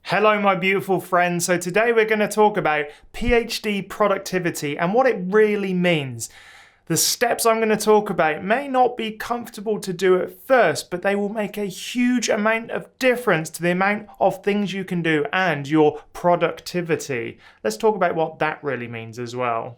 Hello, my beautiful friends. So today we're going to talk about PhD productivity and what it really means. The steps I'm going to talk about may not be comfortable to do at first, but they will make a huge amount of difference to the amount of things you can do and your productivity. Let's talk about what that really means as well.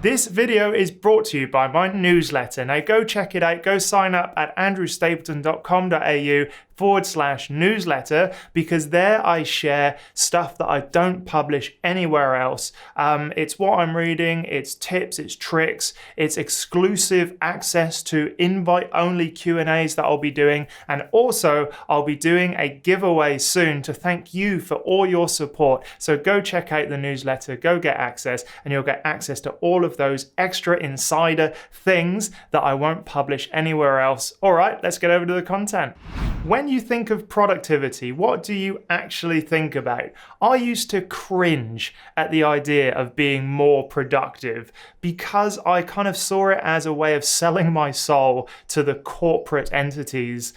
This video is brought to you by my newsletter. Now go check it out. Go sign up at andrewstapleton.com.au/newsletter because there I share stuff that I don't publish anywhere else. It's what I'm reading, it's tips, it's tricks, it's exclusive access to invite-only Q&As that I'll be doing, and also I'll be doing a giveaway soon to thank you for all your support. So go check out the newsletter, go get access, and you'll get access to all of those extra insider things that I won't publish anywhere else. All right, let's get over to the content. When you think of productivity, what do you actually think about? I used to cringe at the idea of being more productive because I kind of saw it as a way of selling my soul to the corporate entities,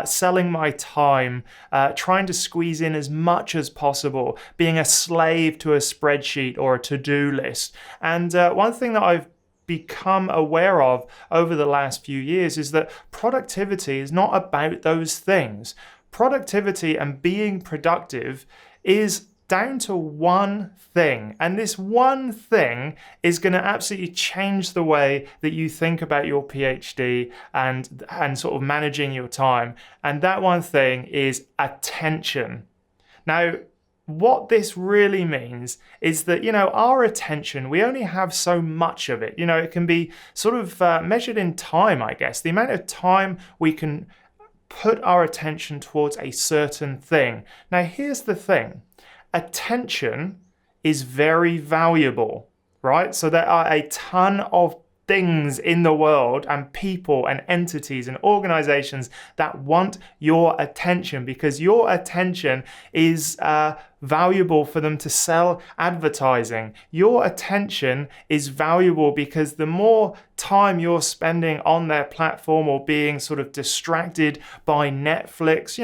selling my time, trying to squeeze in as much as possible, being a slave to a spreadsheet or a to-do list. And one thing that I've become aware of over the last few years is that productivity is not about those things. Productivity and being productive is down to one thing, and this one thing is going to absolutely change the way that you think about your PhD and sort of managing your time. And that one thing is attention. Now, what this really means is that, our attention, we only have so much of it. It can be sort of measured in time, I guess. The amount of time we can put our attention towards a certain thing. Now, here's the thing. Attention is very valuable, right? So there are a ton of things in the world and people and entities and organizations that want your attention because your attention is valuable for them to sell advertising. Your attention is valuable because the more time you're spending on their platform or being sort of distracted by Netflix,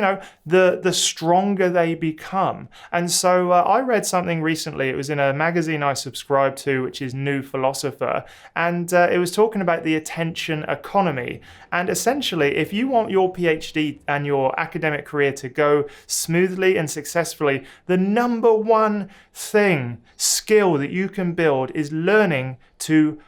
the stronger they become. And so I read something recently. It was in a magazine I subscribe to, which is New Philosopher, and it was talking about the attention economy. And essentially, if you want your PhD and your academic career to go smoothly and successfully, the number one skill that you can build is learning to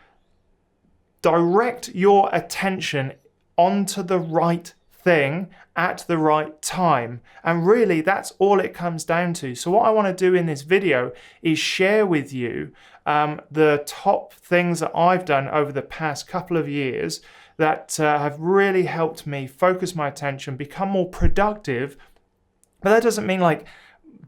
direct your attention onto the right thing at the right time. And really, that's all it comes down to. So what I want to do in this video is share with you the top things that I've done over the past couple of years that have really helped me focus my attention, become more productive. But that doesn't mean like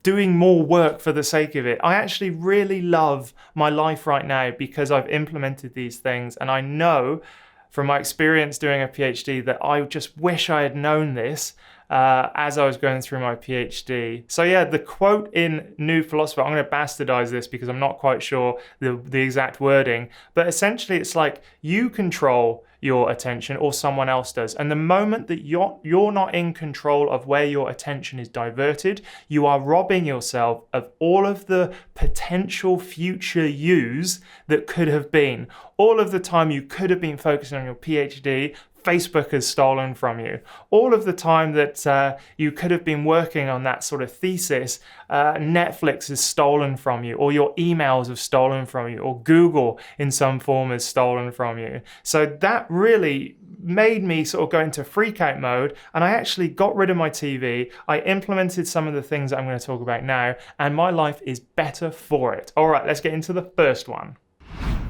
doing more work for the sake of it. I actually really love my life right now because I've implemented these things, and I know from my experience doing a PhD that I just wish I had known this as I was going through my PhD. So yeah, the quote in New Philosopher, I'm going to bastardize this because I'm not quite sure the exact wording, but essentially it's like you control your attention or someone else does. And the moment that you're not in control of where your attention is diverted, you are robbing yourself of all of the potential future yous that could have been. All of the time you could have been focusing on your PhD, Facebook has stolen from you. All of the time that you could have been working on that sort of thesis, Netflix has stolen from you, or your emails have stolen from you, or Google in some form has stolen from you. So that really made me sort of go into freak out mode, and I actually got rid of my TV. I implemented some of the things that I'm going to talk about now, and my life is better for it. All right, let's get into the first one.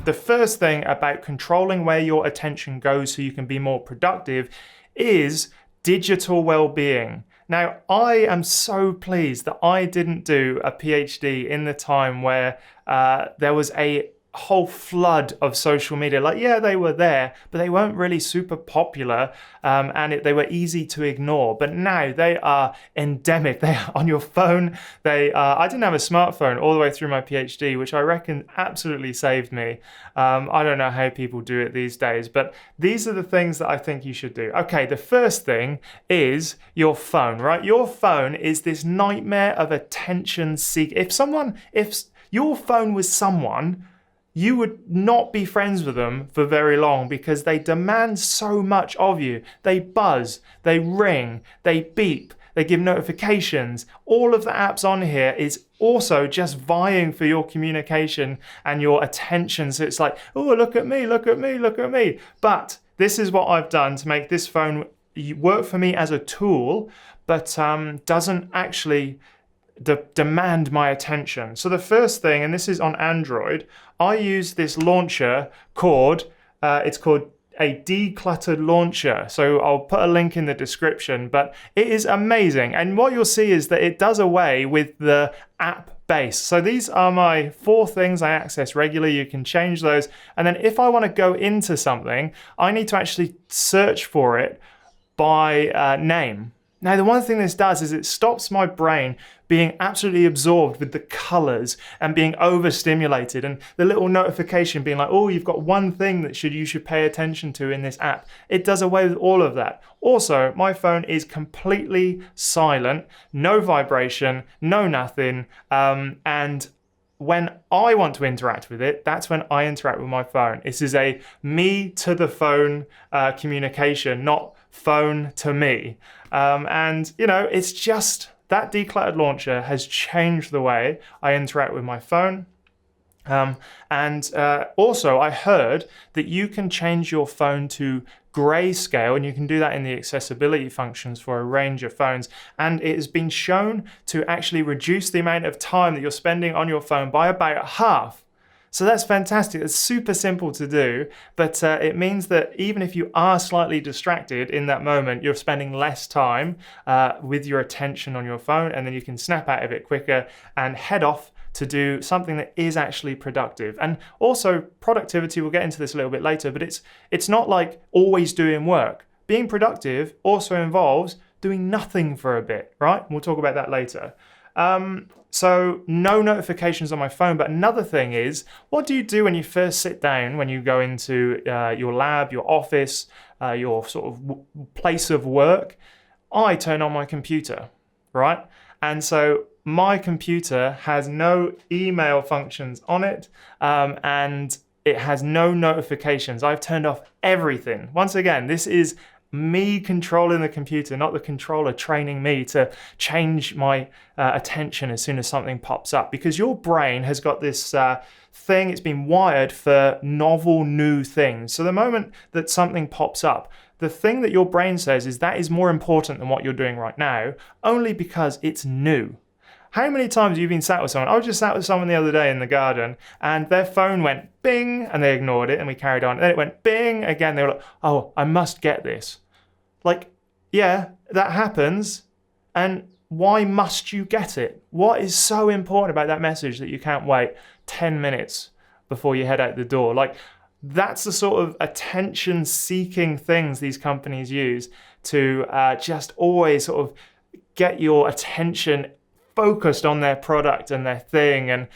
The first thing about controlling where your attention goes so you can be more productive is digital well-being. Now, I am so pleased that I didn't do a PhD in the time where there was a whole flood of social media. Like, yeah, they were there, but they weren't really super popular, and they were easy to ignore. But now they are endemic. They are on your phone. I didn't have a smartphone all the way through my PhD, which I reckon absolutely saved me. I don't know how people do it these days, but these are the things that I think you should do. Okay, the first thing is your phone, right? Your phone is this nightmare of attention seek. If your phone was someone, you would not be friends with them for very long because they demand so much of you. They buzz, they ring, they beep, they give notifications. All of the apps on here is also just vying for your communication and your attention. So it's like, oh, look at me, look at me, look at me. But this is what I've done to make this phone work for me as a tool, but doesn't actually demand my attention. So the first thing, and this is on Android, I use this launcher called, it's called a decluttered launcher. So I'll put a link in the description, but it is amazing. And what you'll see is that it does away with the app base. So these are my 4 things I access regularly. You can change those. And then if I want to go into something, I need to actually search for it by name. Now, the one thing this does is it stops my brain being absolutely absorbed with the colors and being overstimulated, and the little notification being like, oh, you've got one thing that you should pay attention to in this app. It does away with all of that. Also, my phone is completely silent, no vibration, no nothing, and when I want to interact with it, that's when I interact with my phone. This is a me to the phone communication, not phone to me. And, it's just that decluttered launcher has changed the way I interact with my phone. Also, I heard that you can change your phone to grayscale, and you can do that in the accessibility functions for a range of phones. And it has been shown to actually reduce the amount of time that you're spending on your phone by about half. So that's fantastic. It's super simple to do, but it means that even if you are slightly distracted in that moment, you're spending less time with your attention on your phone, and then you can snap out of it quicker and head off to do something that is actually productive. And also productivity, we'll get into this a little bit later, but it's not like always doing work. Being productive also involves doing nothing for a bit, right? We'll talk about that later. So no notifications on my phone. But another thing is, what do you do when you first sit down, when you go into your lab, your office, your sort of place of work? I turn on my computer, right? And so my computer has no email functions on it, and it has no notifications. I've turned off everything. Once again, this is me controlling the computer, not the controller training me to change my attention as soon as something pops up. Because your brain has got this thing, it's been wired for novel new things. So the moment that something pops up, the thing that your brain says is that is more important than what you're doing right now, only because it's new. How many times have you been sat with someone? I was just sat with someone the other day in the garden, and their phone went bing, and they ignored it, and we carried on. And then it went bing again. They were like, oh, I must get this. Like, yeah, that happens. And why must you get it? What is so important about that message that you can't wait 10 minutes before you head out the door? Like, that's the sort of attention-seeking things these companies use to just always sort of get your attention focused on their product and their thing. And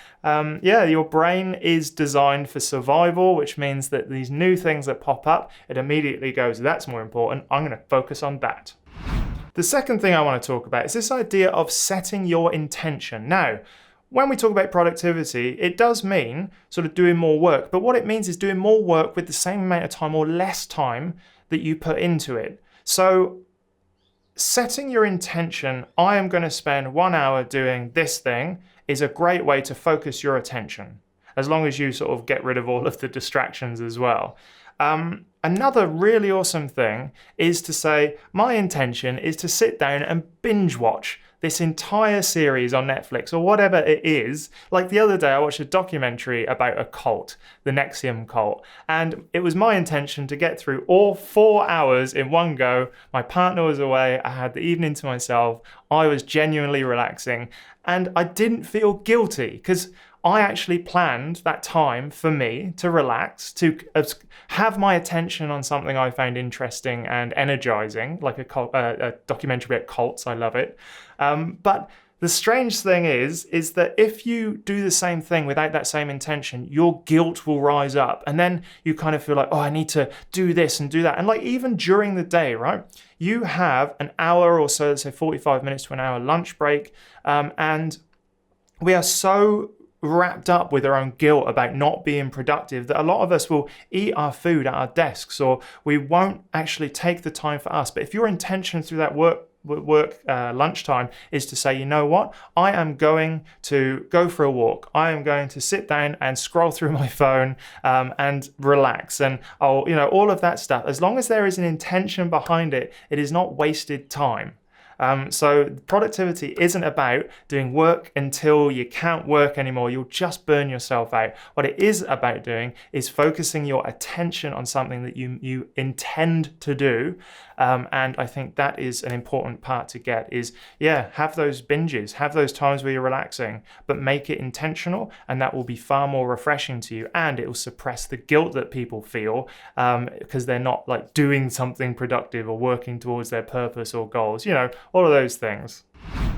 your brain is designed for survival, which means that these new things that pop up, it immediately goes, that's more important. I'm going to focus on that. The second thing I want to talk about is this idea of setting your intention. Now, when we talk about productivity, it does mean sort of doing more work, but what it means is doing more work with the same amount of time or less time that you put into it. So setting your intention, I am going to spend 1 hour doing this thing, is a great way to focus your attention, as long as you sort of get rid of all of the distractions as well. Another really awesome thing is to say, my intention is to sit down and binge watch this entire series on Netflix or whatever it is. Like the other day, I watched a documentary about a cult, the Nexium cult, and it was my intention to get through all 4 hours in one go. My partner was away, I had the evening to myself. I was genuinely relaxing, and I didn't feel guilty because I actually planned that time for me to relax, to have my attention on something I found interesting and energizing, like a documentary about cults. I love it. But the strange thing is that if you do the same thing without that same intention, your guilt will rise up. And then you kind of feel like, oh, I need to do this and do that. And like even during the day, right? You have an hour or so, let's say 45 minutes to an hour lunch break. And we are so wrapped up with our own guilt about not being productive that a lot of us will eat our food at our desks, or we won't actually take the time for us. But if your intention through that work lunchtime is to say, you know what, I am going to go for a walk, I am going to sit down and scroll through my phone and relax, and I'll, all of that stuff, as long as there is an intention behind it, it is not wasted time. So productivity isn't about doing work until you can't work anymore. You'll just burn yourself out. What it is about doing is focusing your attention on something that you intend to do. And I think that is an important part to get is, have those binges, have those times where you're relaxing, but make it intentional, and that will be far more refreshing to you, and it will suppress the guilt that people feel because they're not like doing something productive or working towards their purpose or goals, all of those things.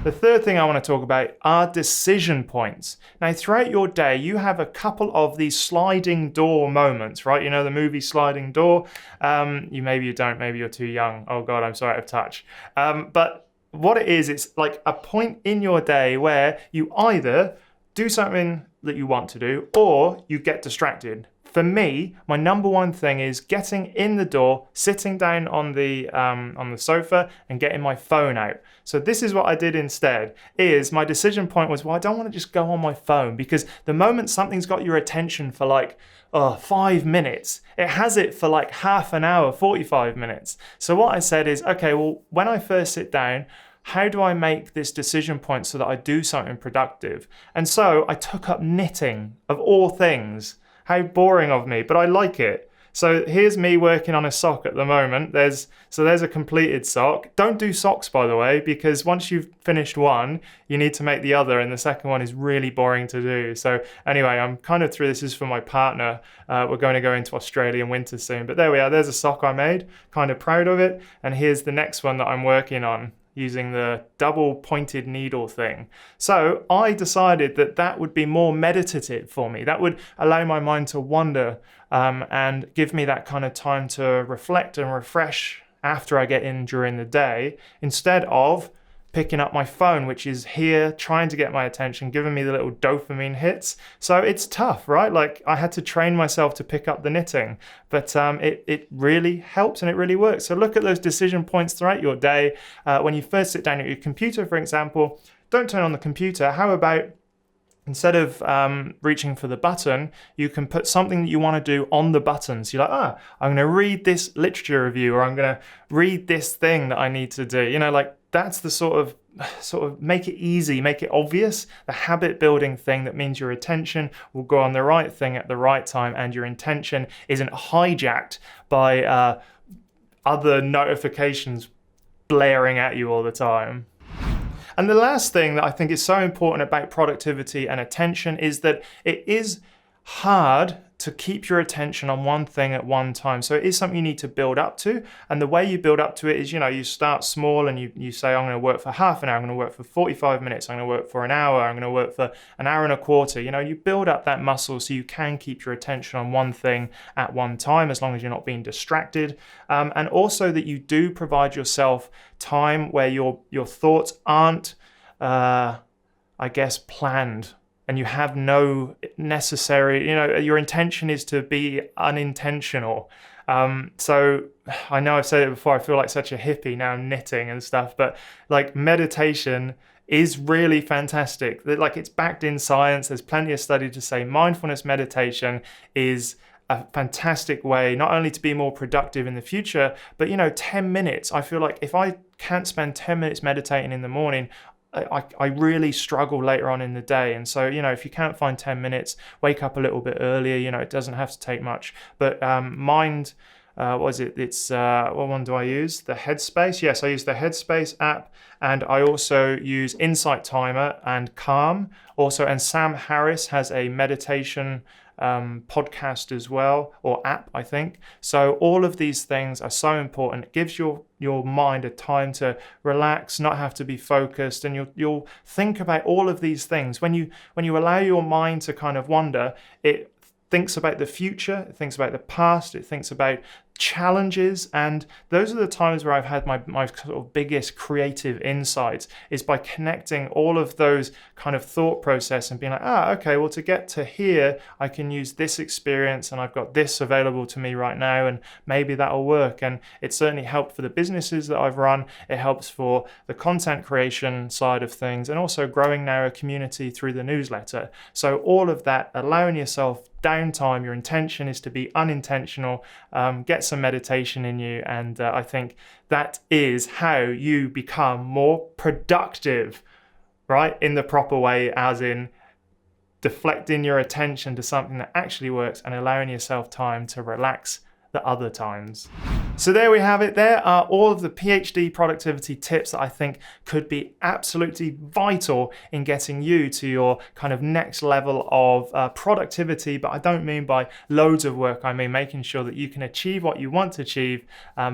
The third thing I want to talk about are decision points. Now, throughout your day, you have a couple of these sliding door moments, right? You know the movie Sliding Door? Maybe you don't, maybe you're too young. Oh God, I'm so out of touch. But what it is, it's like a point in your day where you either do something that you want to do or you get distracted. For me, my number one thing is getting in the door, sitting down on the sofa and getting my phone out. So this is what I did instead, is my decision point was, well, I don't want to just go on my phone, because the moment something's got your attention for like 5 minutes, it has it for like half an hour, 45 minutes. So what I said is, okay, well, when I first sit down, how do I make this decision point so that I do something productive? And so I took up knitting, of all things. How boring of me, but I like it. So here's me working on a sock at the moment. There's a completed sock. Don't do socks, by the way, because once you've finished one, you need to make the other, and the second one is really boring to do. So anyway, I'm kind of through. This is for my partner. We're going to go into Australian winter soon, but there we are. There's a sock I made. Kind of proud of it. And here's the next one that I'm working on, using the double pointed needle thing. So I decided that would be more meditative for me. That would allow my mind to wander and give me that kind of time to reflect and refresh after I get in during the day, instead of picking up my phone, which is here trying to get my attention, giving me the little dopamine hits. So it's tough, right? Like I had to train myself to pick up the knitting, but it really helps and it really works. So look at those decision points throughout your day. When you first sit down at your computer, for example, don't turn on the computer. How about instead of reaching for the button, you can put something that you want to do on the button. So you're like, I'm going to read this literature review, or I'm going to read this thing that I need to do. Like that's the sort of make it easy, make it obvious, the habit building thing that means your attention will go on the right thing at the right time, and your intention isn't hijacked by other notifications blaring at you all the time. And the last thing that I think is so important about productivity and attention is that it is hard to keep your attention on one thing at one time. So it is something you need to build up to. And the way you build up to it is, you start small and you say, I'm going to work for half an hour, I'm going to work for 45 minutes, I'm going to work for an hour, I'm going to work for an hour and a quarter. You build up that muscle so you can keep your attention on one thing at one time, as long as you're not being distracted. And also that you do provide yourself time where your thoughts aren't, planned. And you have no necessary, your intention is to be unintentional. So I know I've said it before, I feel like such a hippie now, knitting and stuff, but like meditation is really fantastic. Like it's backed in science. There's plenty of study to say mindfulness meditation is a fantastic way not only to be more productive in the future, but 10 minutes. I feel like if I can't spend 10 minutes meditating in the morning, I really struggle later on in the day. And so, if you can't find 10 minutes, wake up a little bit earlier. It doesn't have to take much. But mind what was it? It's what one do I use? The Headspace. Yes, I use the Headspace app, and I also use Insight Timer and Calm. Also, and Sam Harris has a meditation podcast as well, or app, I think. So all of these things are so important. It gives your mind a time to relax, not have to be focused, and you'll think about all of these things. When you allow your mind to kind of wander, it thinks about the future, it thinks about the past, it thinks about challenges, and those are the times where I've had my sort of biggest creative insights, is by connecting all of those kind of thought process and being like, okay, well, to get to here, I can use this experience and I've got this available to me right now, and maybe that'll work. And it certainly helped for the businesses that I've run. It helps for the content creation side of things, and also growing now a community through the newsletter. So all of that, allowing yourself downtime, your intention is to be unintentional, get some meditation in you, and I think that is how you become more productive, right, in the proper way, as in deflecting your attention to something that actually works and allowing yourself time to relax the other times. So there we have it. There are all of the PhD productivity tips that I think could be absolutely vital in getting you to your kind of next level of productivity. But I don't mean by loads of work. I mean making sure that you can achieve what you want to achieve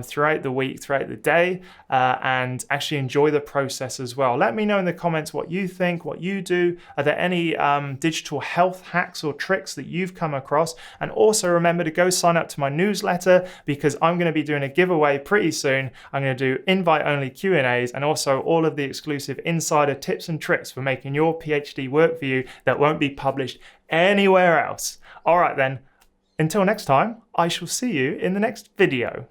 throughout the week, throughout the day, and actually enjoy the process as well. Let me know in the comments what you think, what you do. Are there any digital health hacks or tricks that you've come across? And also remember to go sign up to my newsletter, because I'm going to be doing a giveaway pretty soon. I'm going to do invite-only Q&As and also all of the exclusive insider tips and tricks for making your PhD work for you that won't be published anywhere else. All right then, until next time, I shall see you in the next video.